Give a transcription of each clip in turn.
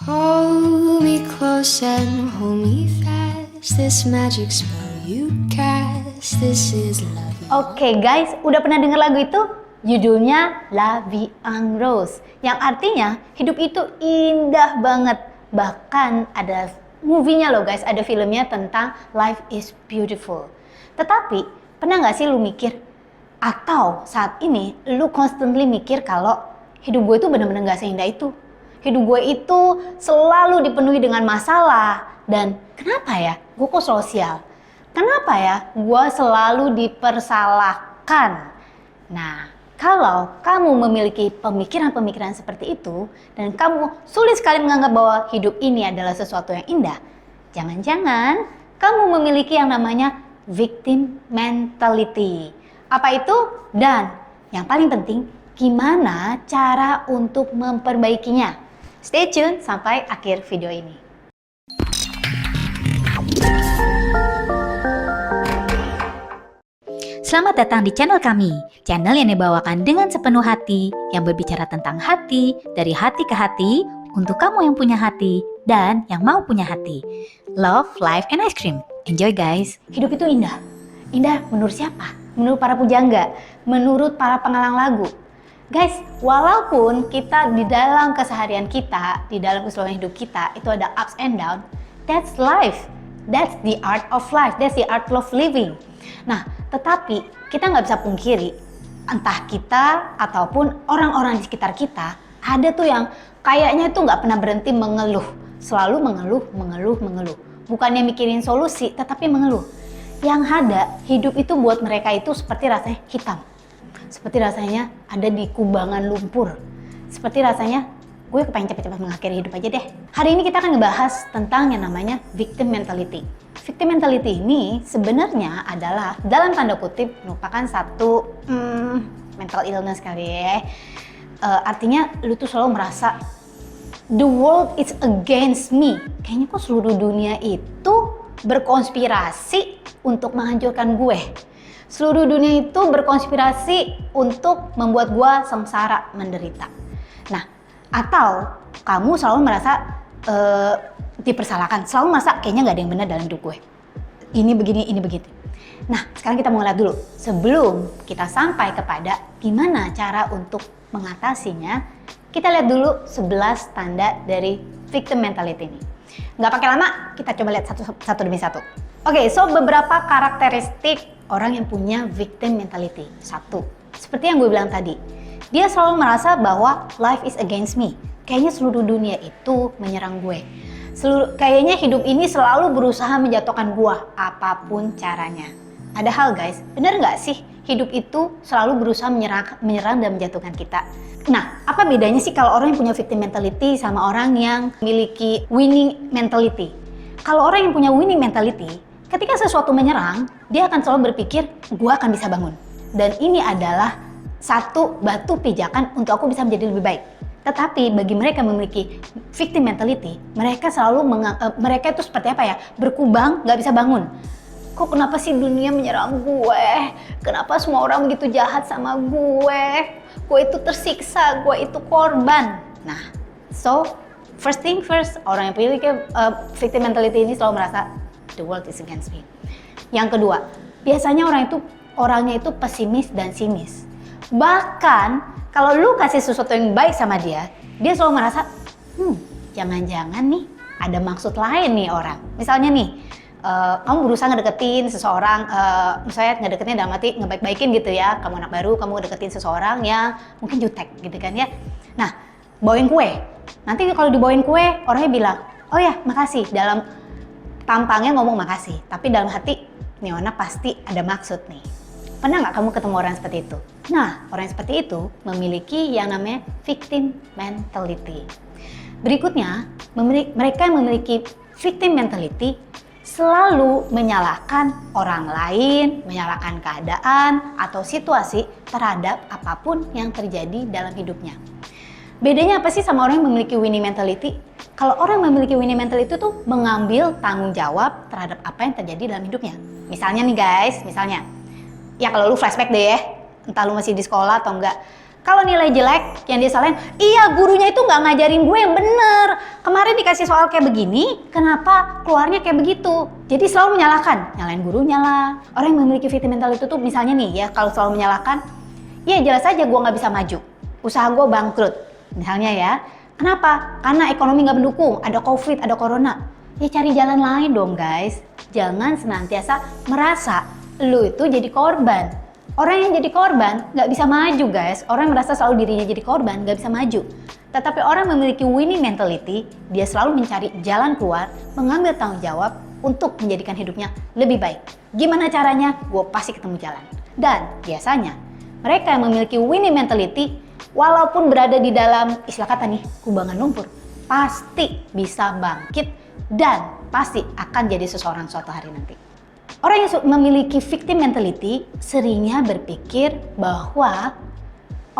Hold me close and hold me fast. This magic spell you cast. This is love. Oke guys, udah pernah dengar lagu itu? Judulnya La Vie en Rose, yang artinya hidup itu indah banget. Bahkan ada movie-nya loh guys, ada filmnya tentang Life is Beautiful. Tetapi pernah nggak sih lu mikir, atau saat ini lu constantly mikir kalau hidup gue itu benar-benar nggak seindah itu? Hidup gue itu selalu dipenuhi dengan masalah. Dan kenapa ya gue kok sosial? Kenapa ya gue selalu dipersalahkan? Nah, kalau kamu memiliki pemikiran-pemikiran seperti itu dan kamu sulit sekali menganggap bahwa hidup ini adalah sesuatu yang indah, jangan-jangan kamu memiliki yang namanya victim mentality. Apa itu? Dan yang paling penting, gimana cara untuk memperbaikinya? Stay tune sampai akhir video ini. Selamat datang di channel kami, channel yang dibawakan dengan sepenuh hati, yang berbicara tentang hati, dari hati ke hati, untuk kamu yang punya hati, dan yang mau punya hati. Love, life, and ice cream. Enjoy guys! Hidup itu indah. Indah menurut siapa? Menurut para pujangga? Menurut para pengalang lagu? Guys, walaupun kita di dalam keseharian kita, di dalam keseluruhan hidup kita, itu ada ups and down, that's life. That's the art of life. That's the art of living. Nah, tetapi kita nggak bisa pungkiri, entah kita ataupun orang-orang di sekitar kita, ada tuh yang kayaknya tuh nggak pernah berhenti mengeluh. Selalu mengeluh. Bukannya mikirin solusi, tetapi mengeluh. Yang ada, hidup itu buat mereka itu seperti rasanya hitam. Seperti rasanya ada di kubangan lumpur. Seperti rasanya gue kepengen cepet-cepet mengakhiri hidup aja deh. Hari ini kita akan ngebahas tentang yang namanya victim mentality. Victim mentality ini sebenarnya adalah dalam tanda kutip merupakan satu mental illness kali ya. Artinya lu tuh selalu merasa the world is against me. Kayaknya kok seluruh dunia itu berkonspirasi untuk menghancurkan gue. Seluruh dunia itu berkonspirasi untuk membuat gue sengsara, menderita. Nah, atau kamu selalu merasa dipersalahkan, selalu merasa kayaknya nggak ada yang benar dalam hidup gue. Ini begini, ini begitu. Nah, sekarang kita mau lihat dulu. Sebelum kita sampai kepada gimana cara untuk mengatasinya, kita lihat dulu 11 tanda dari victim mentality ini. Nggak pakai lama, kita coba lihat satu demi satu. Oke, so beberapa karakteristik orang yang punya victim mentality. Satu, seperti yang gue bilang tadi, dia selalu merasa bahwa life is against me. Kayaknya seluruh dunia itu menyerang gue. Kayaknya hidup ini selalu berusaha menjatuhkan gue, apapun caranya. Ada hal guys, bener nggak sih hidup itu selalu berusaha menyerang dan menjatuhkan kita? Nah, apa bedanya sih kalau orang yang punya victim mentality sama orang yang memiliki winning mentality? Kalau orang yang punya winning mentality, ketika sesuatu menyerang, dia akan selalu berpikir, gue akan bisa bangun. Dan ini adalah satu batu pijakan untuk aku bisa menjadi lebih baik. Tetapi bagi mereka yang memiliki victim mentality, mereka selalu mereka itu seperti apa ya? Berkubang, nggak bisa bangun. Kok kenapa sih dunia menyerang gue? Kenapa semua orang begitu jahat sama gue? Gue itu tersiksa, gue itu korban. Nah, so first thing first, orang yang memiliki victim mentality ini selalu merasa the world is against me. Yang kedua, biasanya orangnya itu pesimis dan sinis. Bahkan kalau lu kasih sesuatu yang baik sama dia, dia selalu merasa, jangan-jangan nih ada maksud lain nih orang. Misalnya nih, kamu berusaha ngedeketin seseorang, misalnya ngedeketin dalam arti ngebaik-baikin gitu ya. Kamu anak baru, kamu ngedeketin seseorang yang mungkin jutek gitu kan ya. Nah, bawain kue. Nanti kalau dibawain kue, orangnya bilang, oh ya makasih. Dalam tampangnya ngomong makasih, tapi dalam hati, nih anak pasti ada maksud nih. Pernah nggak kamu ketemu orang seperti itu? Nah, orang yang seperti itu memiliki yang namanya victim mentality. Berikutnya, mereka yang memiliki victim mentality selalu menyalahkan orang lain, menyalahkan keadaan atau situasi terhadap apapun yang terjadi dalam hidupnya. Bedanya apa sih sama orang yang memiliki winning mentality? Kalau orang yang memiliki winning mentality itu tuh mengambil tanggung jawab terhadap apa yang terjadi dalam hidupnya. Misalnya nih guys, ya kalau lu flashback deh ya, entah lu masih di sekolah atau enggak. Kalau nilai jelek yang dia salahin, iya gurunya itu nggak ngajarin gue yang bener. Kemarin kemarin dikasih soal kayak begini, kenapa keluarnya kayak begitu? Jadi selalu menyalahkan, nyalain gurunya lah. Orang yang memiliki victim mentality itu misalnya nih ya, kalau selalu menyalahkan, ya jelas aja gue nggak bisa maju, usaha gue bangkrut, misalnya ya. Kenapa? Karena ekonomi nggak mendukung, ada covid, ada corona. Ya cari jalan lain dong guys. Jangan senantiasa merasa lu itu jadi korban. Orang yang jadi korban nggak bisa maju guys. Orang yang merasa selalu dirinya jadi korban nggak bisa maju. Tetapi orang memiliki winning mentality, dia selalu mencari jalan keluar, mengambil tanggung jawab untuk menjadikan hidupnya lebih baik. Gimana caranya? Gue pasti ketemu jalan. Dan biasanya mereka yang memiliki winning mentality, walaupun berada di dalam istilah kata nih, kubangan lumpur, pasti bisa bangkit dan pasti akan jadi seseorang suatu hari nanti. Orang yang memiliki victim mentality seringnya berpikir bahwa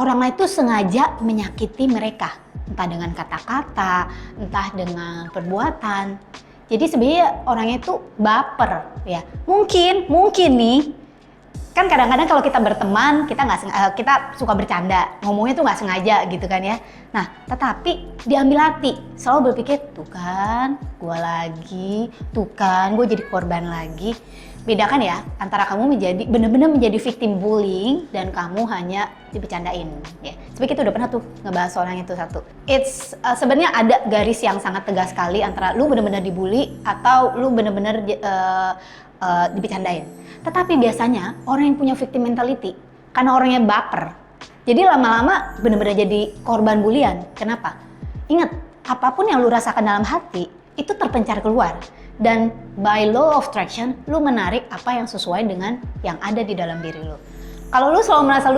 orang lain itu sengaja menyakiti mereka, entah dengan kata-kata, entah dengan perbuatan. Jadi sebenarnya orangnya itu baper ya. Mungkin nih, kan kadang-kadang kalau kita berteman kita suka bercanda, ngomongnya tuh nggak sengaja gitu kan ya. Nah, tetapi diambil hati, selalu berpikir tuh kan, gue lagi, tuh kan, gue jadi korban lagi. Bedakan ya antara kamu benar-benar menjadi victim bullying dan kamu hanya dibercandain ya. Seperti kita udah pernah tuh ngebahas orang itu satu. Sebenarnya ada garis yang sangat tegas sekali antara lu benar-benar dibully atau lu benar-benar dibercandain. Tetapi biasanya orang yang punya victim mentality karena orangnya baper, jadi lama-lama benar-benar jadi korban bulian. Kenapa? Ingat, apapun yang lu rasakan dalam hati itu terpencar keluar. Dan by law of attraction, lu menarik apa yang sesuai dengan yang ada di dalam diri lu. Kalau lu selalu merasa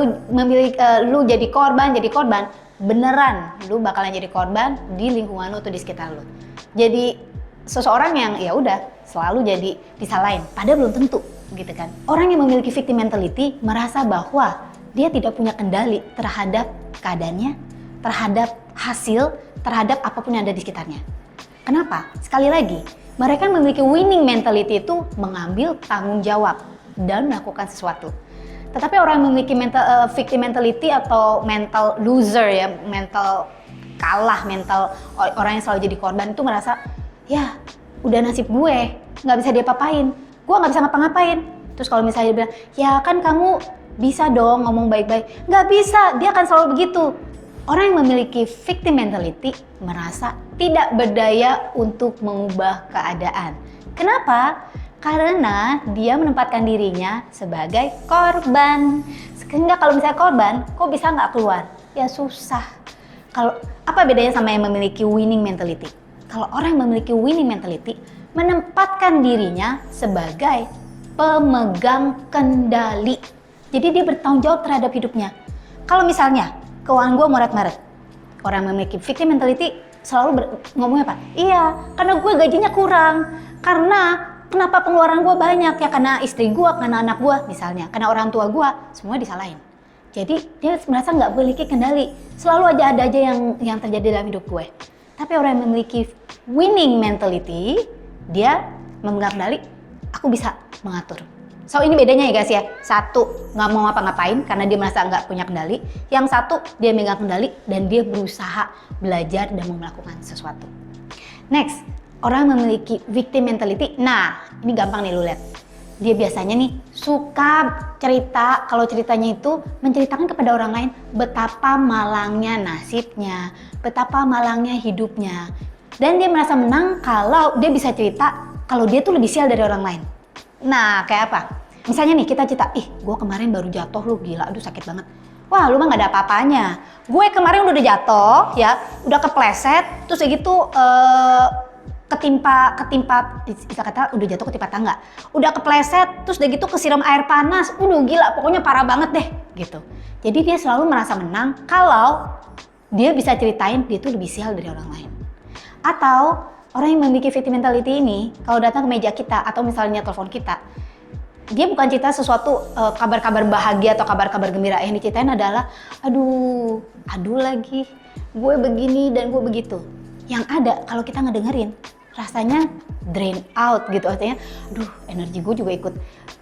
lu jadi korban, beneran lu bakalan jadi korban di lingkungan lu atau di sekitar lu. Jadi seseorang yang ya udah selalu jadi disalahin, padahal belum tentu gitu kan. Orang yang memiliki victim mentality merasa bahwa dia tidak punya kendali terhadap keadaannya, terhadap hasil, terhadap apapun yang ada di sekitarnya. Kenapa? Sekali lagi, mereka yang memiliki winning mentality itu mengambil tanggung jawab dan melakukan sesuatu. Tetapi orang yang memiliki victim mentality atau mental loser ya, mental kalah, mental orang yang selalu jadi korban itu merasa, ya udah nasib gue, nggak bisa diapa-apain, gue nggak bisa ngapa-ngapain. Terus kalau misalnya dia bilang, ya kan kamu bisa dong ngomong baik-baik, nggak bisa, dia akan selalu begitu. Orang yang memiliki victim mentality merasa tidak berdaya untuk mengubah keadaan. Kenapa? Karena dia menempatkan dirinya sebagai korban. Sehingga kalau misalnya korban, kok bisa nggak keluar? Ya susah. Kalau apa bedanya sama yang memiliki winning mentality? Kalau orang yang memiliki winning mentality menempatkan dirinya sebagai pemegang kendali. Jadi dia bertanggung jawab terhadap hidupnya. Kalau misalnya keuangan gue morat-marit, orang yang memiliki victim mentality selalu ngomongnya apa? Iya, karena gue gajinya kurang, karena kenapa pengeluaran gue banyak ya, karena istri gue, karena anak gue misalnya, karena orang tua gue, semua disalahin. Jadi dia merasa nggak memiliki kendali, selalu ada aja yang terjadi dalam hidup gue. Tapi orang yang memiliki winning mentality, dia memegang kendali, aku bisa mengatur. So ini bedanya ya guys ya, satu nggak mau ngapa-ngapain karena dia merasa nggak punya kendali, yang satu dia megang kendali dan dia berusaha belajar dan mau melakukan sesuatu. Next, orang memiliki victim mentality, nah ini gampang nih lu lihat. Dia biasanya nih suka cerita, kalau ceritanya itu menceritakan kepada orang lain betapa malangnya nasibnya, betapa malangnya hidupnya. Dan dia merasa menang kalau dia bisa cerita kalau dia tuh lebih sial dari orang lain. Nah, kayak apa? Misalnya nih kita cerita, gue kemarin baru jatuh lu, gila, aduh sakit banget. Wah, lu mah gak ada apa-apanya. Gue kemarin udah jatuh, ya, udah kepleset, terus kayak gitu ketimpa, bisa kata udah jatuh ketimpa tangga. Udah kepleset, terus udah gitu kesiram air panas, gila, pokoknya parah banget deh, gitu. Jadi dia selalu merasa menang kalau dia bisa ceritain dia tuh lebih sial dari orang lain. Atau orang yang memiliki victim mentality ini, kalau datang ke meja kita atau misalnya telepon kita, dia bukan cerita sesuatu kabar-kabar bahagia atau kabar-kabar gembira. Yang diceritain adalah, aduh lagi, gue begini dan gue begitu. Yang ada kalau kita ngedengerin, rasanya drain out gitu, artinya aduh energi gue juga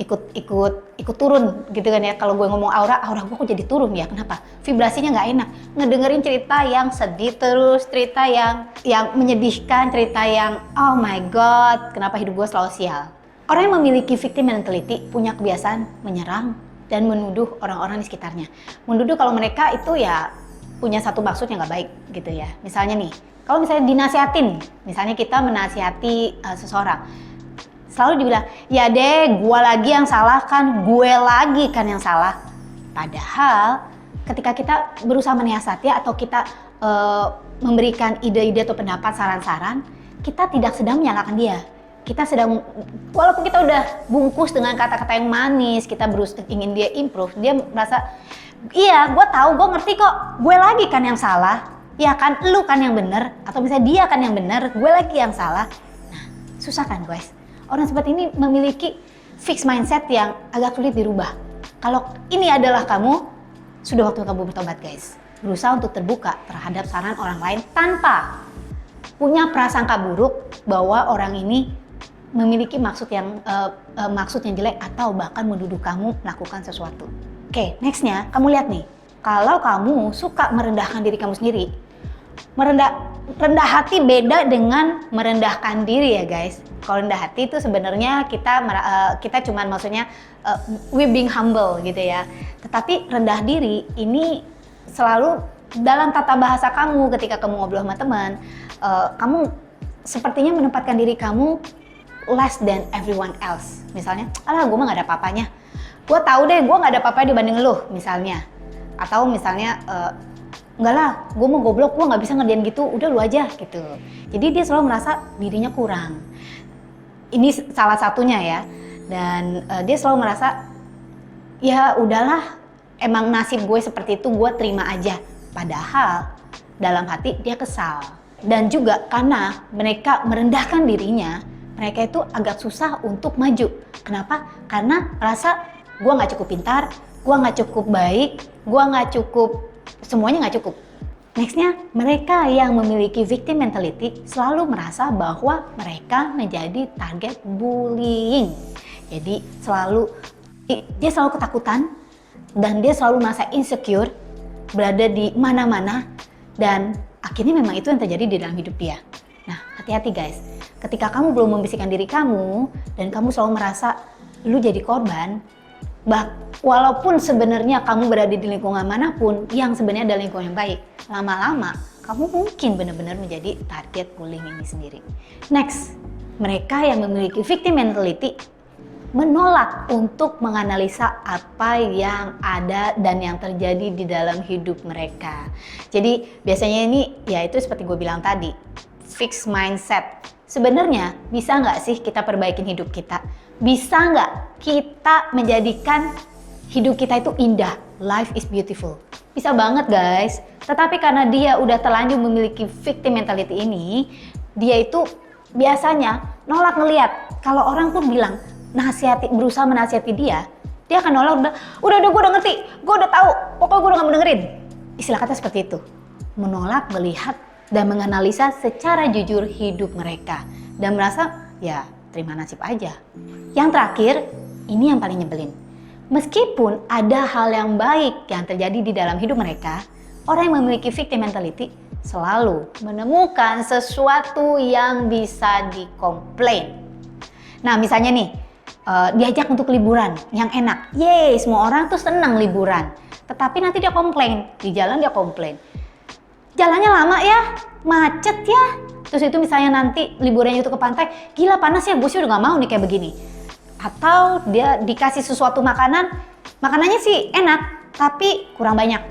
ikut turun gitu kan ya. Kalau gue ngomong aura gue kok jadi turun ya, kenapa? Vibrasinya nggak enak, ngedengerin cerita yang sedih terus, cerita yang menyedihkan, cerita yang oh my god kenapa hidup gue selalu sial. Orang yang memiliki victim mentality punya kebiasaan menyerang dan menuduh orang-orang di sekitarnya, menuduh kalau mereka itu ya punya satu maksud yang nggak baik gitu ya. Misalnya nih, kalau misalnya dinasihatin, misalnya kita menasihati seseorang, selalu dibilang, ya deh gue lagi yang salah kan, gue lagi kan yang salah. Padahal ketika kita berusaha menasihati atau kita memberikan ide-ide atau pendapat, saran-saran, kita tidak sedang menyalahkan dia. Kita sedang, walaupun kita udah bungkus dengan kata-kata yang manis, kita ingin dia improve, dia merasa, iya gue tahu, gue ngerti kok, gue lagi kan yang salah. Ya kan, lu kan yang bener, atau misalnya dia kan yang bener, gue lagi yang salah. Nah, susah kan guys? Orang seperti ini memiliki fixed mindset yang agak sulit dirubah. Kalau ini adalah kamu, sudah waktu kamu bertobat guys. Berusaha untuk terbuka terhadap saran orang lain tanpa punya prasangka buruk bahwa orang ini memiliki maksud yang jelek atau bahkan menuduh kamu melakukan sesuatu. Oke, nextnya kamu lihat nih. Kalau kamu suka merendahkan diri kamu sendiri, rendah hati beda dengan merendahkan diri ya guys. Kalau rendah hati itu sebenarnya kita cuman maksudnya we being humble gitu ya. Tetapi rendah diri ini selalu dalam tata bahasa kamu ketika kamu ngobrol sama teman, kamu sepertinya menempatkan diri kamu less than everyone else. Misalnya, alah gue mah gak ada apa-apanya. Gue tahu deh gue gak ada apa-apa dibanding lu misalnya. Atau misalnya enggak lah, gue mau goblok, gue nggak bisa ngerjain gitu, udah lu aja gitu. Jadi dia selalu merasa dirinya kurang. Ini salah satunya ya. Dan dia selalu merasa ya udahlah, emang nasib gue seperti itu, gue terima aja. Padahal dalam hati dia kesal. Dan juga karena mereka merendahkan dirinya, mereka itu agak susah untuk maju. Kenapa? Karena rasa gue nggak cukup pintar, gue nggak cukup baik, gue nggak cukup, semuanya nggak cukup. Nextnya, mereka yang memiliki victim mentality selalu merasa bahwa mereka menjadi target bullying. Jadi dia selalu ketakutan dan dia selalu merasa insecure, berada di mana-mana, dan akhirnya memang itu yang terjadi di dalam hidup dia. Nah, hati-hati guys. Ketika kamu belum membisikkan diri kamu dan kamu selalu merasa lu jadi korban, walaupun sebenarnya kamu berada di lingkungan manapun yang sebenarnya ada lingkungan yang baik, lama-lama kamu mungkin benar-benar menjadi target bullying ini sendiri. Next, mereka yang memiliki victim mentality menolak untuk menganalisa apa yang ada dan yang terjadi di dalam hidup mereka. Jadi biasanya ini ya itu seperti gue bilang tadi, fixed mindset. Sebenarnya bisa nggak sih kita perbaikin hidup kita? Bisa nggak kita menjadikan hidup kita itu indah? Life is beautiful. Bisa banget guys. Tetapi karena dia udah terlanjur memiliki victim mentality ini, dia itu biasanya nolak ngelihat. Kalau orang pun bilang berusaha menasihati dia akan nolak. Udah gue udah ngerti, gue udah tahu, pokoknya gue udah gak mau dengerin. Istilah kata seperti itu. Menolak, melihat, dan menganalisa secara jujur hidup mereka. Dan merasa ya terima nasib aja. Yang terakhir, ini yang paling nyebelin. Meskipun ada hal yang baik yang terjadi di dalam hidup mereka, orang yang memiliki victim mentality selalu menemukan sesuatu yang bisa dikomplain. Nah misalnya nih, diajak untuk liburan yang enak. Yeay, semua orang tuh senang liburan. Tetapi nanti dia komplain, di jalan dia komplain. Jalannya lama ya, macet ya. Terus itu misalnya nanti liburannya itu ke pantai, gila panas ya, gue sih udah gak mau nih kayak begini. Atau dia dikasih sesuatu makanannya sih enak, tapi kurang banyak.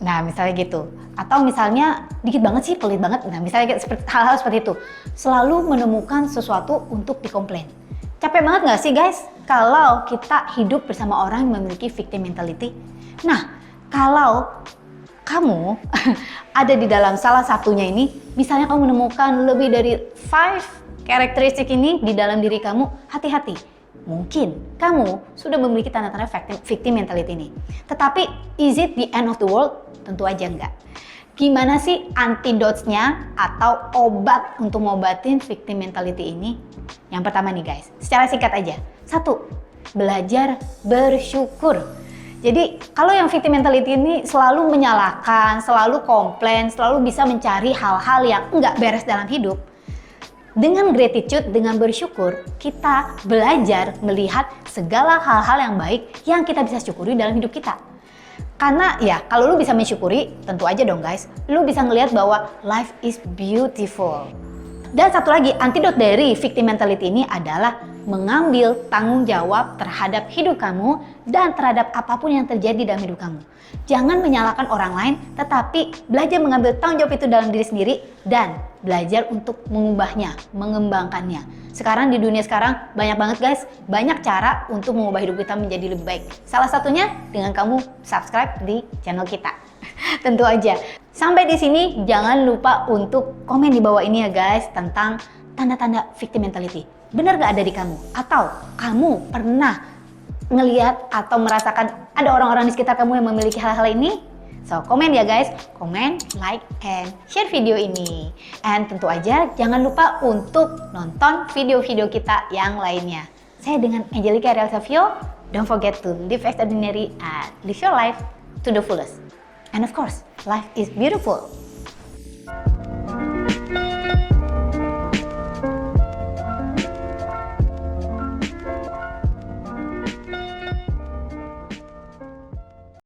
Nah misalnya gitu. Atau misalnya dikit banget sih, pelit banget. Nah misalnya hal-hal seperti itu. Selalu menemukan sesuatu untuk dikomplain. Capek banget gak sih guys kalau kita hidup bersama orang yang memiliki victim mentality? Nah, kalau kamu ada di dalam salah satunya ini, misalnya kamu menemukan lebih dari 5 karakteristik ini di dalam diri kamu, hati-hati. Mungkin kamu sudah memiliki tanda-tanda victim mentality ini. Tetapi, is it the end of the world? Tentu aja enggak. Gimana sih antidotes-nya atau obat untuk ngobatin victim mentality ini? Yang pertama nih guys, secara singkat aja. 1. Belajar bersyukur. Jadi kalau yang victim mentality ini selalu menyalahkan, selalu komplain, selalu bisa mencari hal-hal yang nggak beres dalam hidup. Dengan gratitude, dengan bersyukur, kita belajar melihat segala hal-hal yang baik yang kita bisa syukuri dalam hidup kita. Karena ya kalau lu bisa mensyukuri, tentu aja dong guys, lu bisa ngelihat bahwa life is beautiful. Dan satu lagi, antidote dari victim mentality ini adalah mengambil tanggung jawab terhadap hidup kamu dan terhadap apapun yang terjadi dalam hidup kamu. Jangan menyalahkan orang lain, tetapi belajar mengambil tanggung jawab itu dalam diri sendiri dan belajar untuk mengubahnya, mengembangkannya. Sekarang di dunia sekarang banyak banget guys, banyak cara untuk mengubah hidup kita menjadi lebih baik. Salah satunya dengan kamu subscribe di channel kita. Tentu aja. Sampai di sini jangan lupa untuk komen di bawah ini ya guys tentang tanda-tanda victim mentality. Benar gak ada di kamu? Atau kamu pernah ngelihat atau merasakan ada orang-orang di sekitar kamu yang memiliki hal-hal ini? So, komen ya guys, komen, like, and share video ini. And tentu aja jangan lupa untuk nonton video-video kita yang lainnya. Saya dengan Angelica Ariel Savio. Don't forget to live extraordinary and live your life to the fullest. And of course, life is beautiful.